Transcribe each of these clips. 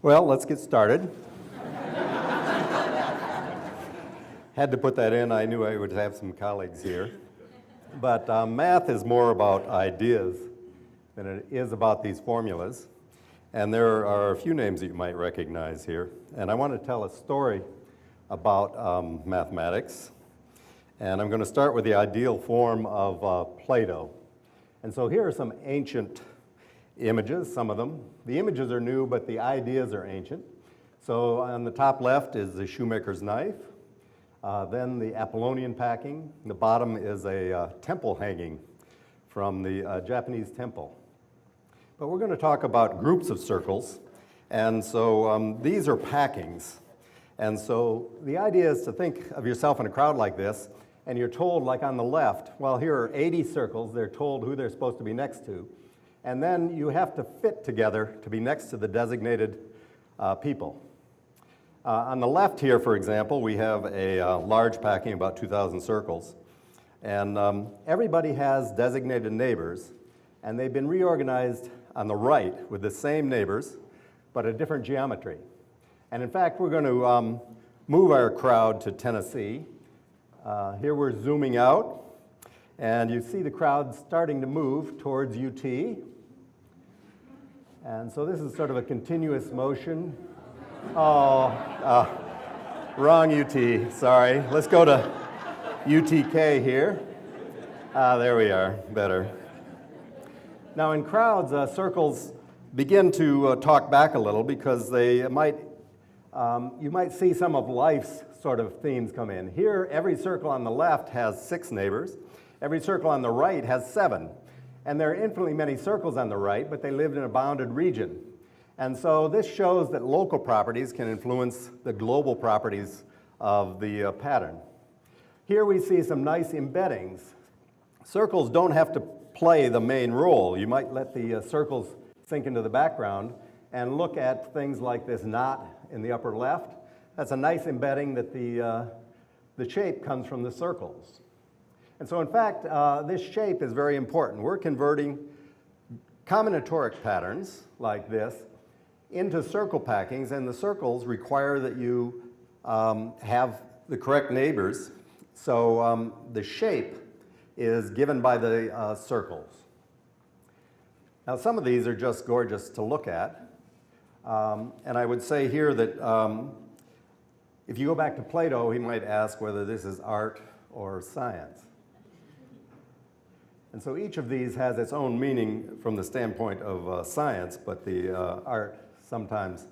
Well, let's get started. Had to put that in. I knew I would have some colleagues here. But math is more about ideas than it is about these formulas. And there are a few names that you might recognize here. And I want to tell a story about mathematics. And I'm going to start with the ideal form of Plato. And so here are some ancient images, some of them. The images are new, but the ideas are ancient. So on the top left is the shoemaker's knife, then the Apollonian packing. The bottom is a temple hanging from the Japanese temple. But we're going to talk about groups of circles. And so these are packings. And so the idea is to think of yourself in a crowd like this, and you're told, like on the left, well, here are 80 circles. They're told who they're supposed to be next to. And then you have to fit together to be next to the designated people. On the left here, for example, we have a large packing, about 2,000 circles. And everybody has designated neighbors, and they've been reorganized on the right with the same neighbors, but a different geometry. And in fact, we're going to move our crowd to Tennessee. Here we're zooming out, and you see the crowd starting to move towards UT. And so this is sort of a continuous motion. Wrong UT, sorry. Let's go to UTK here. There we are, better. Now in crowds, circles begin to talk back a little because they might, you might see some of life's sort of themes come in. Here, every circle on the left has 6 neighbors. Every circle on the right has 7. And there are infinitely many circles on the right, but they live in a bounded region. And so this shows that local properties can influence the global properties of the pattern. Here we see some nice embeddings. Circles don't have to play the main role. You might let the circles sink into the background and look at things like this knot in the upper left. That's a nice embedding that the shape comes from the circles. And so in fact, this shape is very important. We're converting combinatoric patterns like this into circle packings, and the circles require that you have the correct neighbors. So the shape is given by the circles. Now some of these are just gorgeous to look at. And I would say here that if you go back to Plato, he might ask whether this is art or science. And so each of these has its own meaning from the standpoint of science, but the art sometimes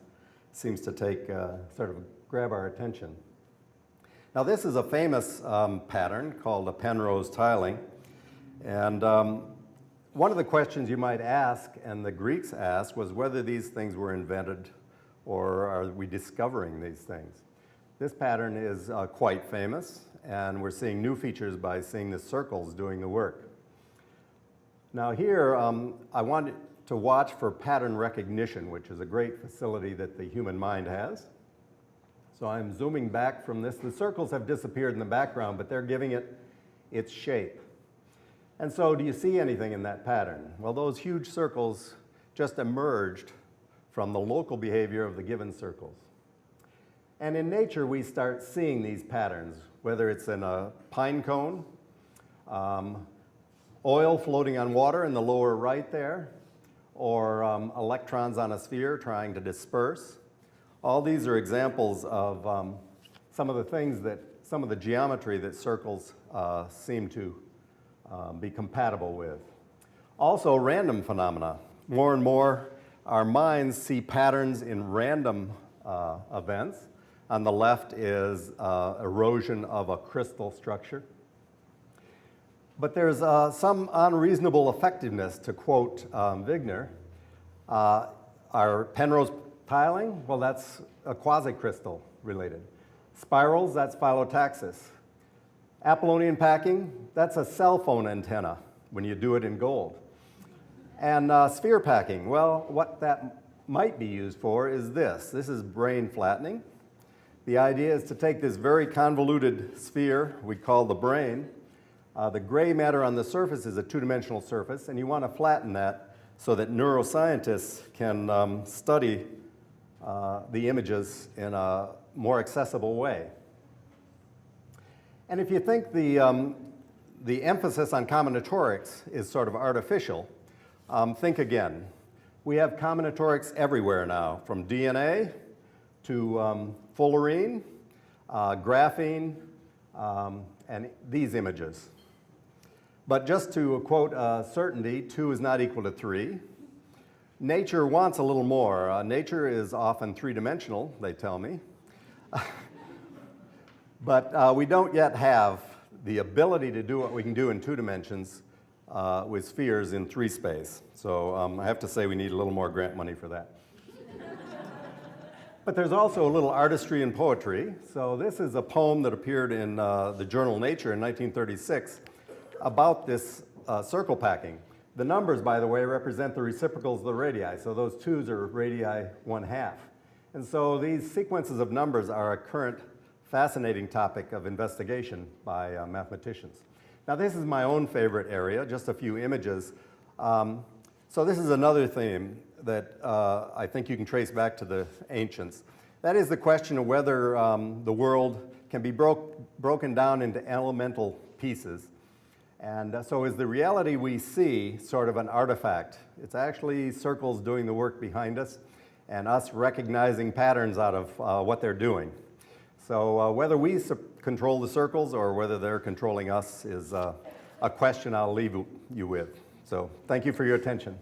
seems to take, sort of grab our attention. Now this is a famous pattern called a Penrose tiling. And one of the questions you might ask, and the Greeks asked, was whether these things were invented or are we discovering these things. This pattern is quite famous, and we're seeing new features by seeing the circles doing the work. Now here, I want to watch for pattern recognition, which is a great facility that the human mind has. So I'm zooming back from this. The circles have disappeared in the background, but they're giving it its shape. And so do you see anything in that pattern? Well, those huge circles just emerged from the local behavior of the given circles. And in nature, we start seeing these patterns, whether it's in a pine cone, oil floating on water in the lower right there, or electrons on a sphere trying to disperse. All these are examples of some of the things that, some of the geometry that circles seem to be compatible with. Also, random phenomena. More and more, our minds see patterns in random events. On the left is erosion of a crystal structure. But there's some unreasonable effectiveness, to quote Wigner. Our Penrose tiling, well, that's a quasi-crystal related. Spirals, that's phyllotaxis. Apollonian packing, that's a cell phone antenna when you do it in gold. And sphere packing, well, what that might be used for is this. This is brain flattening. The idea is to take this very convoluted sphere we call the brain. The gray matter on the surface is a two-dimensional surface, and you want to flatten that so that neuroscientists can study the images in a more accessible way. And if you think the emphasis on combinatorics is sort of artificial, think again. We have combinatorics everywhere now, from DNA to fullerene, graphene, and these images. But just to quote certainty, 2 is not equal to 3. Nature wants a little more. Nature is often three-dimensional, they tell me. But we don't yet have the ability to do what we can do in 2 dimensions with spheres in 3 space. So I have to say we need a little more grant money for that. But there's also a little artistry and poetry. So this is a poem that appeared in the journal Nature in 1936 about this circle packing. The numbers, by the way, represent the reciprocals of the radii. So those 2s are radii 1/2. And so these sequences of numbers are a current fascinating topic of investigation by mathematicians. Now this is my own favorite area, just a few images. So this is another theme that I think you can trace back to the ancients. That is the question of whether the world can be broken down into elemental pieces. And so is the reality we see sort of an artifact? It's actually circles doing the work behind us and us recognizing patterns out of what they're doing. So whether we control the circles or whether they're controlling us is a question I'll leave you with. So thank you for your attention.